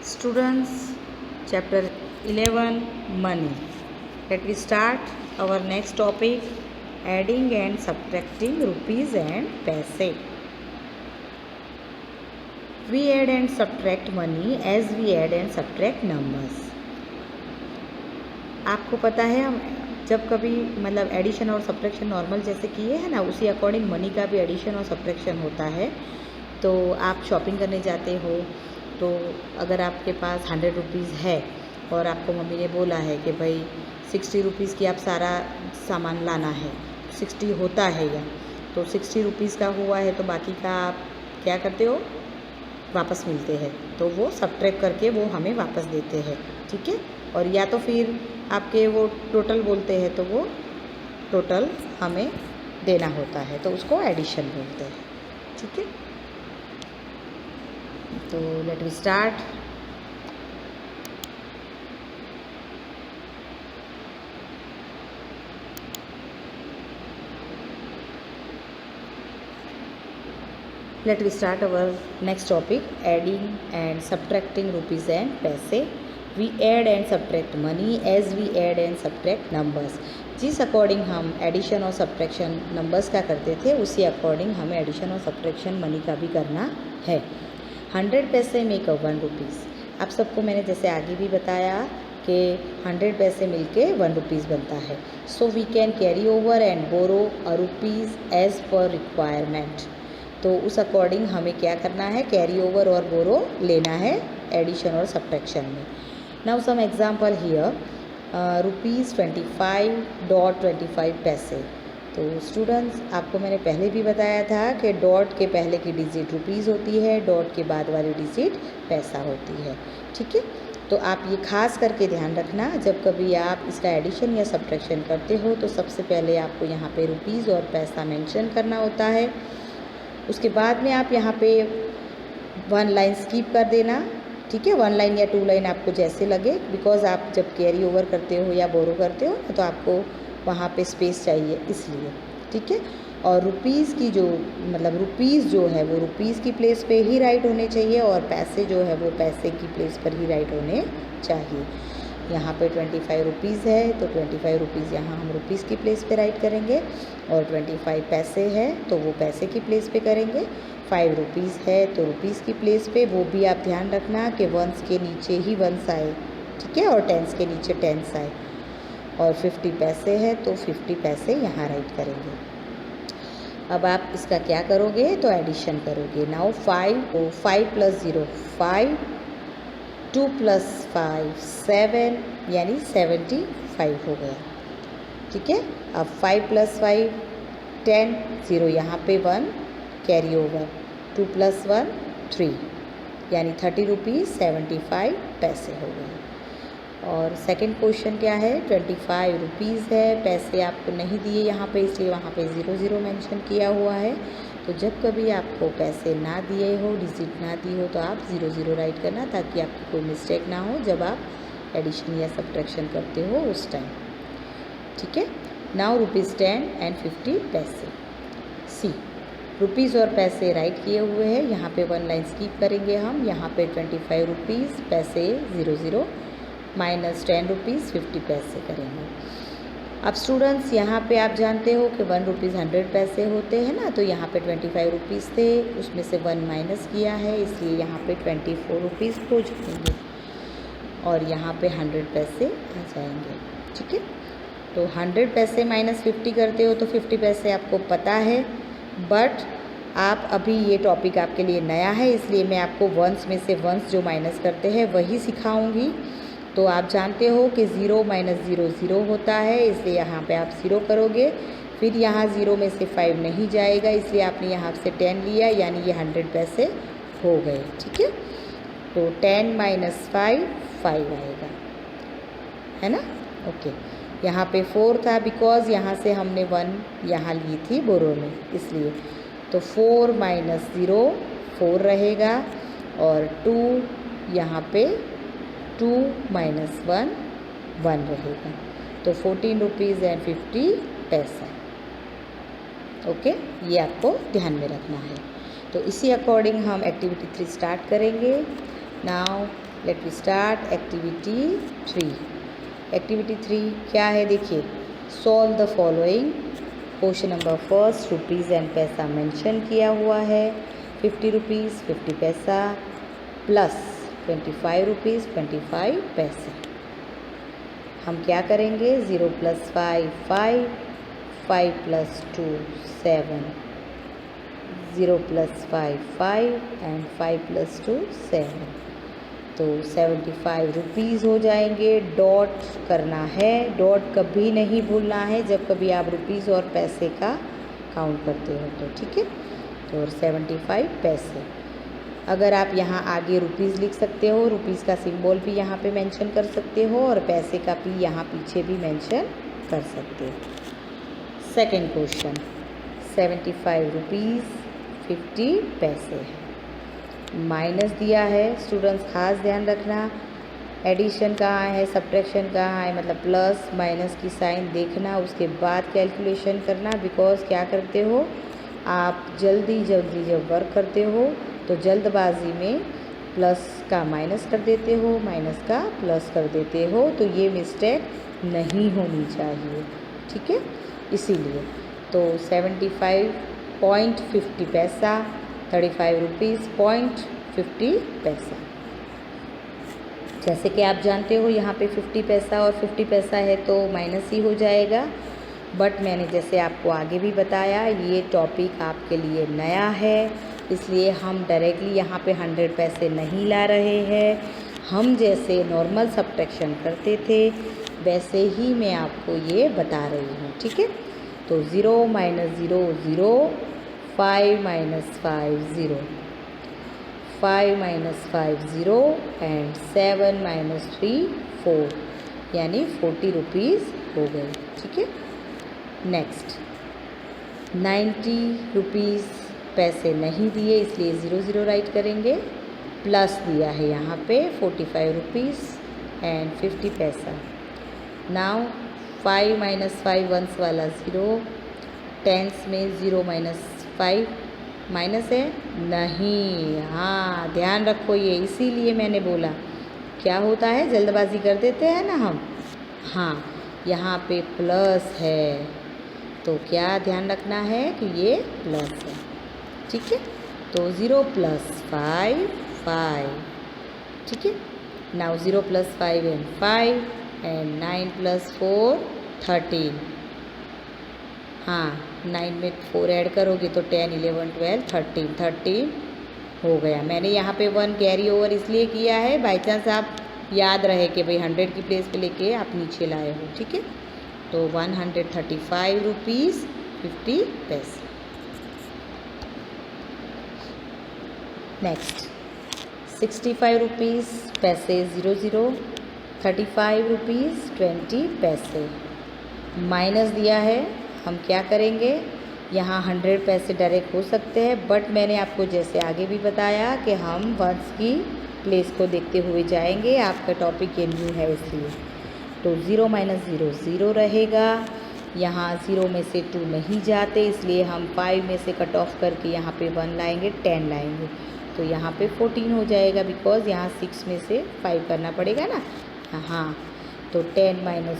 Students, chapter 11 Money. Let me start our next topic, adding and subtracting rupees and paise. We add and subtract money as we add and subtract numbers. आपको पता है हम जब कभी मतलब addition और subtraction normal जैसे किए हैं ना, उसी अकॉर्डिंग मनी का भी एडिशन और सब्ट्रैक्शन होता है। तो आप शॉपिंग करने जाते हो तो अगर आपके पास 100 रुपीज़ है और आपको मम्मी ने बोला है कि भाई 60 रुपीज़ की आप सारा सामान लाना है, 60 होता है या तो 60 रुपीज़ का हुआ है तो बाकी का आप क्या करते हो, वापस मिलते हैं तो वो सब्ट्रैक्ट करके वो हमें वापस देते हैं। ठीक है, और या तो फिर आपके वो टोटल बोलते हैं तो वो टोटल हमें देना होता है तो उसको एडिशन बोलते हैं। ठीक है, तो let we start. Let we start our next topic, adding and subtracting rupees and paise. We add and subtract money as we add and subtract numbers. जिस अकॉर्डिंग हम एडिशन और सब्ट्रैक्शन नंबर्स का करते थे उसी अकॉर्डिंग हमें addition और subtraction money का भी करना है। 100 पैसे मेक 1 रुपीज़। आप सबको मैंने जैसे आगे भी बताया कि 100 पैसे मिलके 1 रुपीज़ बनता है। So we can carry over and borrow a rupees as per requirement. तो उस अकॉर्डिंग हमें क्या करना है, कैरी ओवर और बोरो लेना है एडिशन और सब्ट्रैक्शन में। नाउ सम एग्जांपल हियर, ₹25.25 पैसे। तो स्टूडेंट्स, आपको मैंने पहले भी बताया था कि डॉट के पहले की डिजिट रुपीज़ होती है, डॉट के बाद वाली डिजिट पैसा होती है। ठीक है, तो आप ये खास करके ध्यान रखना, जब कभी आप इसका एडिशन या सब्ट्रैक्शन करते हो तो सबसे पहले आपको यहाँ पे रुपीज़ और पैसा मेंशन करना होता है। उसके बाद में आप यहाँ पे 1 लाइन स्किप कर देना। ठीक है, 1 लाइन या 2 लाइन आपको जैसे लगे, बिकॉज आप जब कैरी ओवर करते हो या बोरो करते हो ना तो आपको वहाँ पे स्पेस चाहिए इसलिए। ठीक है, और रुपीज़ की जो मतलब रुपीज़ जो है वो रुपीज़ की प्लेस पे ही राइट होने चाहिए और पैसे जो है वो पैसे की प्लेस पर ही राइट होने चाहिए। यहाँ पे 25 रुपीज़ है तो 25 रुपीज़ यहाँ हम रुपीज़ की प्लेस पे राइट करेंगे, और 25 पैसे है तो वो पैसे की प्लेस पे करेंगे। 5 रुपीज़ है तो रुपीज़ की प्लेस पे, वो भी आप ध्यान रखना कि वंस के नीचे ही वंस आए। ठीक है, और टेंस के नीचे टेंस आए। और 50 पैसे है तो 50 पैसे यहाँ राइट करेंगे। अब आप इसका क्या करोगे तो एडिशन करोगे। नाउ 5 + 0 5, 2 + 5 7 यानी 75 हो गया। ठीक है, अब 5 + 5 10, 0 यहाँ पे 1 कैरी ओवर, 2 + 1 3 यानी 30 रुपीज़ 75 पैसे हो गए। और सेकंड क्वेश्चन क्या है, 25 रुपीज़ है, पैसे आपको नहीं दिए यहाँ पे इसलिए वहाँ पे 00 मेंशन किया हुआ है। तो जब कभी आपको पैसे ना दिए हो, डिजिट ना दी हो तो आप 00 राइट करना ताकि आपको कोई मिस्टेक ना हो जब आप एडिशन या सब्ट्रैक्शन करते हो उस टाइम। ठीक है, नाउ ₹10 एंड 50 पैसे। सी, रुपीज़ और पैसे राइट किए हुए हैं, यहाँ पे 1 लाइन स्किप करेंगे हम। यहाँ पे 25 रुपीज़ पैसे 00 माइनस 10 रुपीज़ 50 पैसे करेंगे। अब स्टूडेंट्स, यहाँ पे आप जानते हो कि 1 रुपीज़ 100 पैसे होते हैं ना, तो यहाँ पे 25 रुपीज़ थे, उसमें से 1 माइनस किया है इसलिए यहाँ पे 24 रुपीज़ हो जाएंगे और यहाँ पे 100 पैसे आ जाएंगे। ठीक है, तो 100 पैसे माइनस 50 करते हो तो 50 पैसे आपको पता है, बट आप अभी ये टॉपिक आपके लिए नया है इसलिए मैं आपको वंस में से वंस जो माइनस करते हैं वही सिखाऊंगी। तो आप जानते हो कि 0 - 0 0 होता है, इसलिए यहाँ पे आप 0 करोगे। फिर यहाँ 0 में से 5 नहीं जाएगा इसलिए आपने यहाँ से 10 लिया यानी ये 100 पैसे हो गए। ठीक है, तो 10 - 5 5 आएगा, है ना। ओके, यहाँ पे 4 था बिकॉज यहाँ से हमने 1 यहाँ ली थी बोरो में इसलिए। तो 4 - 0 4 रहेगा और 2 यहाँ पे 2 - 1 1 रहेगा। तो 14 रुपीज़ एंड 50 पैसा। ओके, ये आपको ध्यान में रखना है। तो इसी अकॉर्डिंग हम एक्टिविटी 3 स्टार्ट करेंगे। Now let we start activity 3। Activity 3 क्या है देखिए, solve the following. Question number first, rupees and paisa mention किया हुआ है। 50 रुपीज़ 50 पैसा प्लस 25 रुपीज़ 25 पैसे। हम क्या करेंगे, 0 + 5 5, 5 + 2 7, 0 + 5 5 एंड 5 + 2 7। तो 75 रुपीज़ हो जाएंगे। डॉट करना है, डॉट कभी नहीं भूलना है जब कभी आप रुपीज़ और पैसे का काउंट करते हो तो, ठीक है। तो 75 पैसे। अगर आप यहाँ आगे रुपीज़ लिख सकते हो, रुपीज़ का सिंबल भी यहाँ पे मेंशन कर सकते हो और पैसे का भी यहाँ पीछे भी मेंशन कर सकते हो। सेकंड क्वेश्चन, 75 रुपीज़ 50 पैसे माइनस दिया है। स्टूडेंट्स खास ध्यान रखना, एडिशन कहाँ है, सब्ट्रैक्शन कहाँ है, मतलब प्लस माइनस की साइन देखना, उसके बाद कैलकुलेशन करना। बिकॉज क्या करते हो आप, जल्दी जब वर्क करते हो तो जल्दबाजी में प्लस का माइनस कर देते हो, माइनस का प्लस कर देते हो, तो ये मिस्टेक नहीं होनी चाहिए, ठीक है। इसीलिए तो 75.50 पैसा, 35 रुपीज़ 50 पैसा। जैसे कि आप जानते हो यहाँ पे 50 पैसा और 50 पैसा है तो माइनस ही हो जाएगा। बट मैंने जैसे आपको आगे भी बताया, ये टॉपिक आपके लिए नया है, इसलिए हम डायरेक्टली यहाँ पे 100 पैसे नहीं ला रहे हैं। हम जैसे नॉर्मल सब्ट्रैक्शन करते थे वैसे ही मैं आपको ये बता रही हूँ, ठीक है। तो 0 - 0 0, 5 - 5 0, 5 - 5 0 एंड 7 - 3 4, यानी 40 रुपीज़ हो गए, ठीक है। नेक्स्ट 90 रुपीज़ पैसे नहीं दिए इसलिए 0 0 राइट करेंगे। प्लस दिया है यहाँ पे 45 रुपीज़ एंड 50 पैसा। नाउ 5 - 5 वंस वाला 0, टेंस में 0 - 5 माइनस है नहीं, हाँ ध्यान रखो, ये इसीलिए मैंने बोला क्या होता है, जल्दबाजी कर देते हैं ना हम। हाँ यहाँ पे प्लस है तो क्या ध्यान रखना है कि ये प्लस है, ठीक है। तो 0 + 5 5, ठीक है। Now 0 + 5 and 5 and 9 + 4 13। हाँ 9 में 4 ऐड करोगे तो 10 11 12 13 हो गया। मैंने यहाँ पे 1 कैरी ओवर इसलिए किया है, बाई चांस आप याद रहे कि भाई 100 की प्लेस पे लेके आप नीचे लाए हो, ठीक है। तो 135 रुपीज़ 50 पैसे। नेक्स्ट 65 रुपीज़ पैसे 0 0, 35 रुपीज़ 20 पैसे। माइनस दिया है, हम क्या करेंगे, यहाँ 100 पैसे डायरेक्ट हो सकते हैं, बट मैंने आपको जैसे आगे भी बताया कि हम वंस की प्लेस को देखते हुए जाएंगे, आपका टॉपिक ये न्यू है इसलिए। तो 0 - 0 0 रहेगा, यहाँ 0 में से 2 नहीं जाते इसलिए हम 5 में से कट ऑफ करके यहाँ पे 1 लाएंगे, 10 लाएंगे, तो यहाँ पे 14 हो जाएगा। बिकॉज यहाँ 6 में से 5 करना पड़ेगा ना, हाँ। तो 10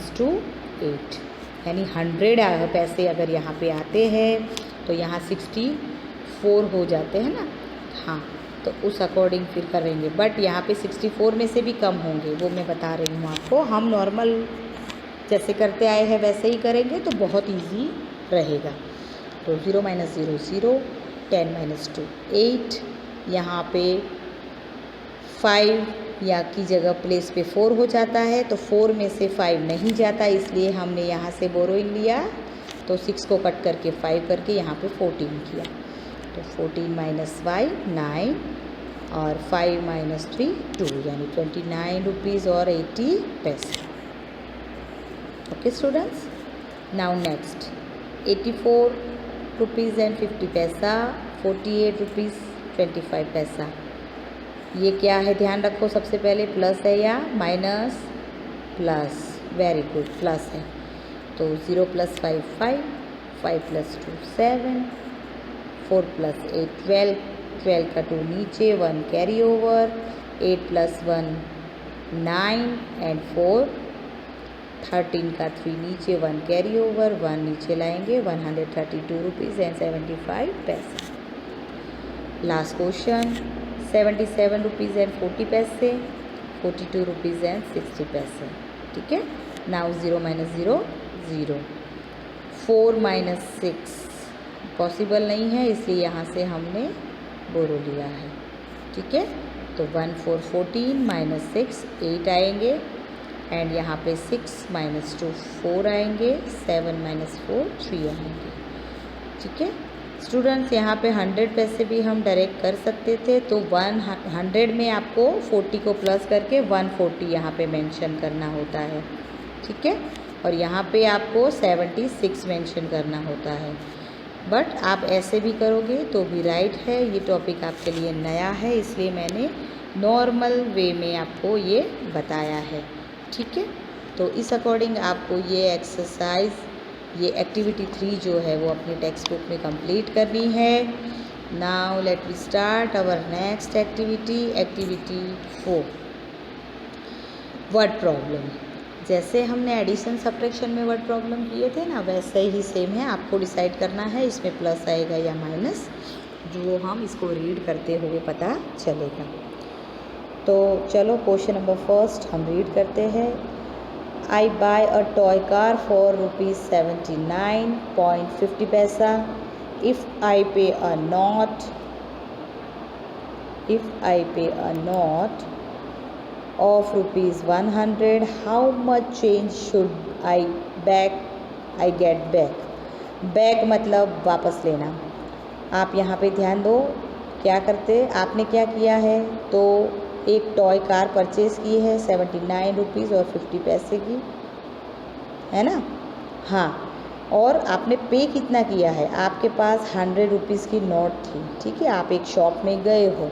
- 2 8, यानी 100 पैसे अगर यहाँ पे आते हैं तो यहाँ 64 हो जाते हैं ना, हाँ। तो उस अकॉर्डिंग फिर करेंगे, बट यहाँ पे 64 में से भी कम होंगे, वो मैं बता रही हूँ आपको। हम नॉर्मल जैसे करते आए हैं वैसे ही करेंगे तो बहुत इजी रहेगा। तो 0 - 0 0, 10 - 2 8, यहाँ पे 5 या की जगह प्लेस पे 4 हो जाता है, तो 4 में से 5 नहीं जाता इसलिए हमने यहाँ से बोरोइंग लिया, तो 6 को कट करके 5 करके यहाँ पे 14 किया। तो 14 - 5 9 और 5 - 3 2, यानी 29 रुपीज़ और 80 पैसे। Okay students, now next 84 rupees and 50 पैसा, 48 रुपीज़ 25 पैसा। ये क्या है ध्यान रखो, सबसे पहले प्लस है या minus, plus, very good plus है। तो 0 + 5 5, 5 + 2 7, 4 + 8 12, 12 का 2 नीचे, 1 कैरी ओवर, 8 + 1 9 एंड 4 13 का 3 नीचे, 1 कैरी ओवर, 1 नीचे लाएंगे, 132 रुपीज़ एंड 75 पैसे। लास्ट क्वेश्चन 77 रुपीज़ एंड 40 पैसे, 42 रुपीज़ एंड 60 पैसे। ठीक है। नाउ 0 - 0 0, 4 - 6 पॉसिबल नहीं है, इसलिए यहाँ से हमने बोरो लिया है। ठीक है। तो 1 4 14 - 6 8 आएंगे एंड यहाँ पे 6 - 2 4 आएंगे, 7 - 4 3 आएंगे। ठीक है स्टूडेंट्स, यहाँ पे 100 पैसे भी हम डायरेक्ट कर सकते थे, तो 100 में आपको 40 को प्लस करके 140 यहाँ पे मेंशन करना होता है। ठीक है। और यहाँ पे आपको 76 मेंशन करना होता है, बट आप ऐसे भी करोगे तो भी राइट है। ये टॉपिक आपके लिए नया है, इसलिए मैंने नॉर्मल वे में आपको ये बताया है। ठीक है। तो इस अकॉर्डिंग आपको ये एक्सरसाइज, ये एक्टिविटी 3 जो है वो अपनी टेक्स्ट बुक में कंप्लीट करनी है। Now let we start our next activity, activity 4 word problem. जैसे हमने एडिशन सब्ट्रैक्शन में वर्ड प्रॉब्लम किए थे ना, वैसे ही सेम है। आपको डिसाइड करना है इसमें प्लस आएगा या माइनस, जो हम इसको रीड करते हुए पता चलेगा। तो चलो क्वेश्चन नंबर फर्स्ट हम रीड करते हैं। I buy a toy car for ₹79.50 paisa. If I pay a note of ₹100, how much change should I get back? Back मतलब वापस लेना। आप यहाँ पे ध्यान दो, क्या करते, आपने क्या किया है, तो एक टॉय कार परचेज़ की है 79 रुपीज़ और 50 पैसे की, है ना। हाँ, और आपने पे कितना किया है, आपके पास 100 रुपीज़ की नोट थी। ठीक है। आप एक शॉप में गए हो,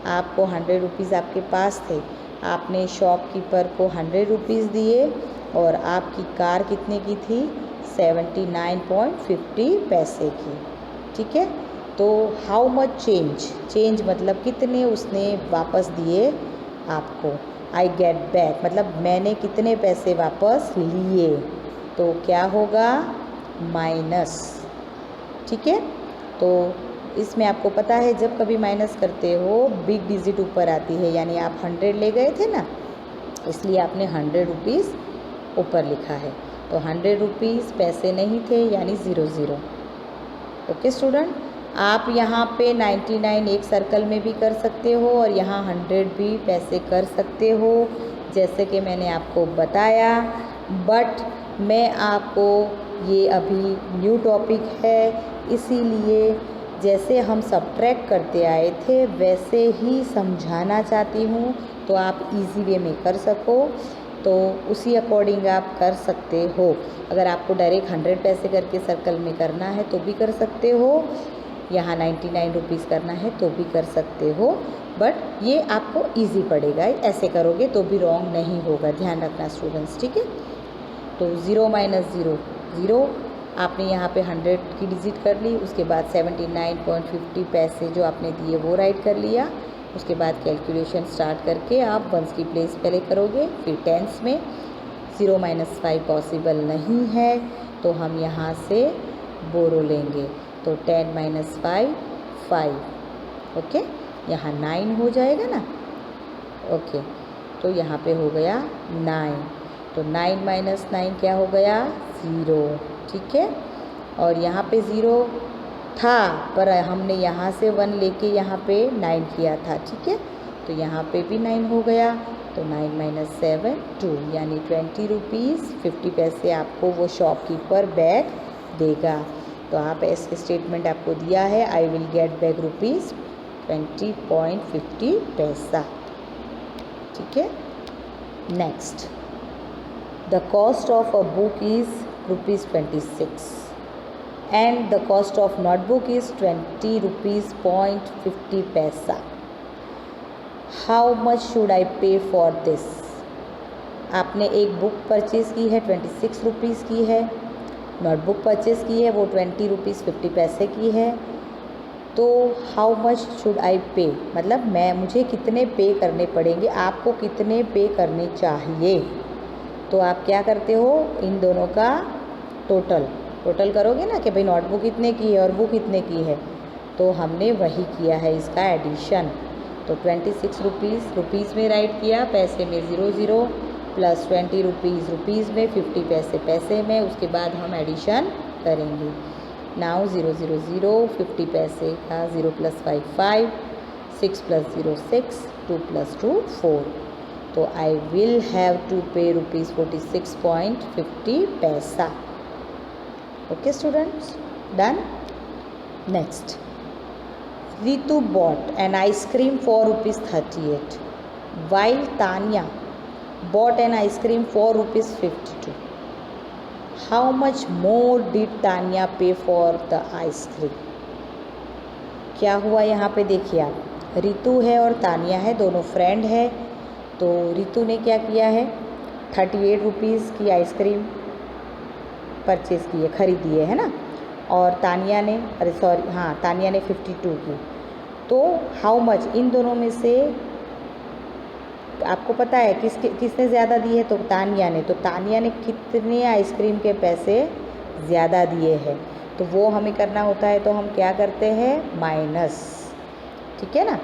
आपको 100 रुपीज़ आपके पास थे, आपने शॉपकीपर को 100 रुपीज़ दिए और आपकी कार कितने की थी, 79.50 पैसे की। ठीक है। तो हाउ मच चेंज मतलब कितने उसने वापस दिए आपको। आई गेट बैक मतलब मैंने कितने पैसे वापस लिए, तो क्या होगा, माइनस। ठीक है। तो इसमें आपको पता है जब कभी माइनस करते हो बिग डिजिट ऊपर आती है, यानी आप 100 ले गए थे ना, इसलिए आपने 100 रुपीज़ ऊपर लिखा है। तो 100 रुपीज़ पैसे नहीं थे, यानी 0 0। ओके स्टूडेंट, आप यहाँ पे 99 एक सर्कल में भी कर सकते हो और यहाँ 100 भी पैसे कर सकते हो, जैसे कि मैंने आपको बताया। बट मैं आपको, ये अभी न्यू टॉपिक है, इसीलिए जैसे हम सब्ट्रैक्ट करते आए थे वैसे ही समझाना चाहती हूँ, तो आप इजी वे में कर सको, तो उसी अकॉर्डिंग आप कर सकते हो। अगर आपको डायरेक्ट 100 पैसे करके सर्कल में करना है तो भी कर सकते हो, यहाँ 99 रुपीज़ करना है तो भी कर सकते हो, बट ये आपको इजी पड़ेगा। ऐसे करोगे तो भी रॉन्ग नहीं होगा, ध्यान रखना स्टूडेंट्स। ठीक है। तो 0 - 0 0, आपने यहाँ पे 100 की डिजिट कर ली, उसके बाद 79.50 पैसे जो आपने दिए वो राइट कर लिया। उसके बाद कैलकुलेशन स्टार्ट करके आप वंस की प्लेस पहले करोगे, फिर टेंस में। 0 - 5 पॉसिबल नहीं है, तो हम यहाँ से बोरो लेंगे, तो 10 - 5 5। ओके, यहाँ 9 हो जाएगा ना। ओके, तो यहाँ पे हो गया 9, तो 9 - 9 क्या हो गया, 0। ठीक है। और यहाँ पे 0 था, पर हमने यहाँ से 1 लेके यहाँ पे 9 किया था। ठीक है। तो यहाँ पे भी 9 हो गया, तो 9 - 7 2, यानी 20 रुपीज़ 50 पैसे आपको वो शॉपकीपर बैक देगा। तो आप ऐसे स्टेटमेंट आपको दिया है, आई विल गेट बैक ₹20.50 पैसा। ठीक है। Next, the cost of a book is ₹26 and the cost of notebook is 20 rupees 50 paisa. How much should I pay for this? आपने एक बुक परचेज़ की है 26 रुपीज़ की है, नोटबुक परचेज़ की है वो 20 रुपीज़ 50 पैसे की है। तो हाउ मच शुड आई पे, मतलब मुझे कितने पे करने पड़ेंगे, आपको कितने पे करने चाहिए। तो आप क्या करते हो, इन दोनों का टोटल करोगे ना कि भाई नोटबुक इतने की है और बुक इतने की है, तो हमने वही किया है इसका एडिशन। तो 26 रुपीज़ में राइट किया, पैसे में 00 प्लस 20 रुपीज़ में, 50 पैसे में, उसके बाद हम एडिशन करेंगे। नाउ 0 0 0 50 पैसे का 0 + 5 5, 6 + 0 6, 2 + 2 4। तो आई विल हैव टू पे ₹46.50। Okay students, done. Next, Ritu bought an ice cream for ₹38, while Tanya bought an ice cream for ₹52. How much more did Tanya pay for the ice cream? क्या हुआ यहाँ पे देखिए आप, रितु है और तानिया है, दोनों फ्रेंड है। तो रितु ने क्या किया है, 38 रुपीज़ की आइसक्रीम परचेज़ की है, ख़रीदी है ना, और तानिया ने तानिया ने 52 की। तो हाउ मच, इन दोनों में से आपको पता है किसने ज़्यादा दिए है, तो तानिया ने। तो तानिया ने कितने आइसक्रीम के पैसे ज़्यादा दिए हैं, तो वो हमें करना होता है। तो हम क्या करते हैं, माइनस, ठीक है ना।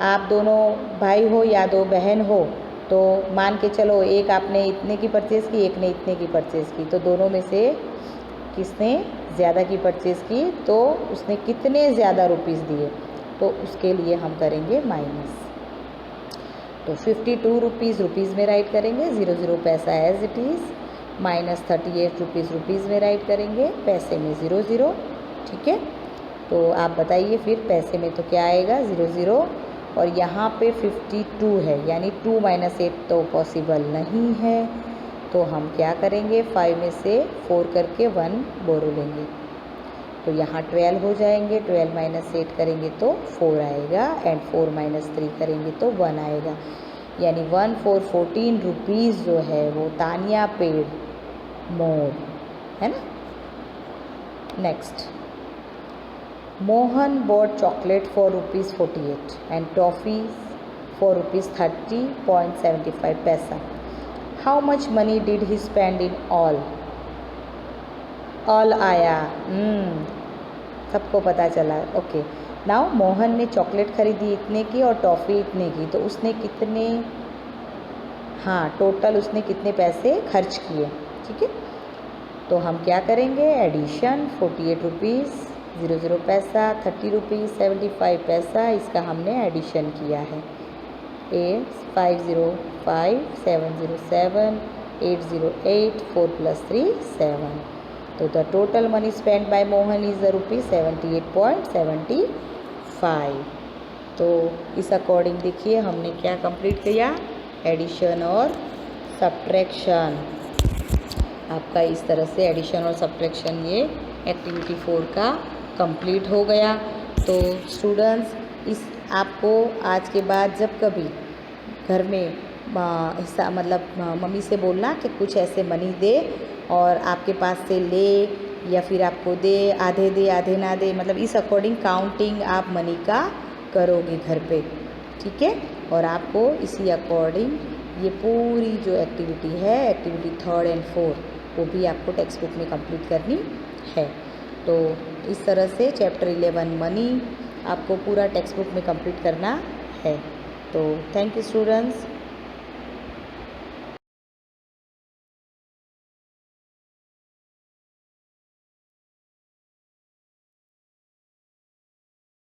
आप दोनों भाई हो या दो बहन हो, तो मान के चलो एक आपने इतने की परचेज़ की, एक ने इतने की परचेज़ की, तो दोनों में से किसने ज़्यादा की परचेज़ की, तो उसने कितने ज़्यादा रुपीज़ दिए, तो उसके लिए हम करेंगे माइनस। तो 52 रुपीज़ में राइट करेंगे, 00 paisa as it is, minus 38 rupees में राइट करेंगे, पैसे में 00, ठीक है। तो आप बताइए फिर पैसे में तो क्या आएगा, 00, और यहाँ पे 52 है, यानी 2 - 8 तो पॉसिबल नहीं है। तो हम क्या करेंगे, 5 में से 4 करके 1 बोरो लेंगे, तो यहाँ 12 हो जाएंगे। 12 - 8 करेंगे तो 4 आएगा, एंड 4 - 3 करेंगे तो 1 आएगा, यानी 14 रुपीज़ जो है वो तानिया पेड मोर, है ना। Next, Mohan bought chocolate for ₹48 and toffees for ₹30.75। How much money did he spend in all आया, सबको पता चला। ओके, नाउ मोहन ने चॉकलेट ख़रीदी इतने की और टॉफ़ी इतने की, तो उसने कितने, टोटल उसने कितने पैसे खर्च किए, ठीक है। तो हम क्या करेंगे, एडिशन, 48 रुपीज़, 00 पैसा, 30 रुपीज़ 75 पैसा, इसका हमने एडिशन किया है। 505 707 808 4 + 3 7। तो the total money spend by Mohan is ₹78.75। तो इस अकॉर्डिंग देखिए हमने क्या कंप्लीट किया, एडिशन और सब्ट्रैक्शन। आपका इस तरह से एडिशन और सब्ट्रैक्शन ये एक्टिविटी 4 का कंप्लीट हो गया। तो स्टूडेंट्स, इस आपको आज के बाद जब कभी घर में हिस्सा मतलब मम्मी से बोलना कि कुछ ऐसे मनी दे, और आपके पास से ले या फिर आपको दे आधे ना दे, मतलब इस अकॉर्डिंग काउंटिंग आप मनी का करोगे घर पे, ठीक है। और आपको इसी अकॉर्डिंग ये पूरी जो एक्टिविटी है, एक्टिविटी 3 और 4, वो भी आपको टेक्स्ट बुक में कंप्लीट करनी है। तो इस तरह से चैप्टर 11 मनी आपको पूरा टेक्स्ट बुक में कंप्लीट करना है। तो थैंक यू स्टूडेंट्स।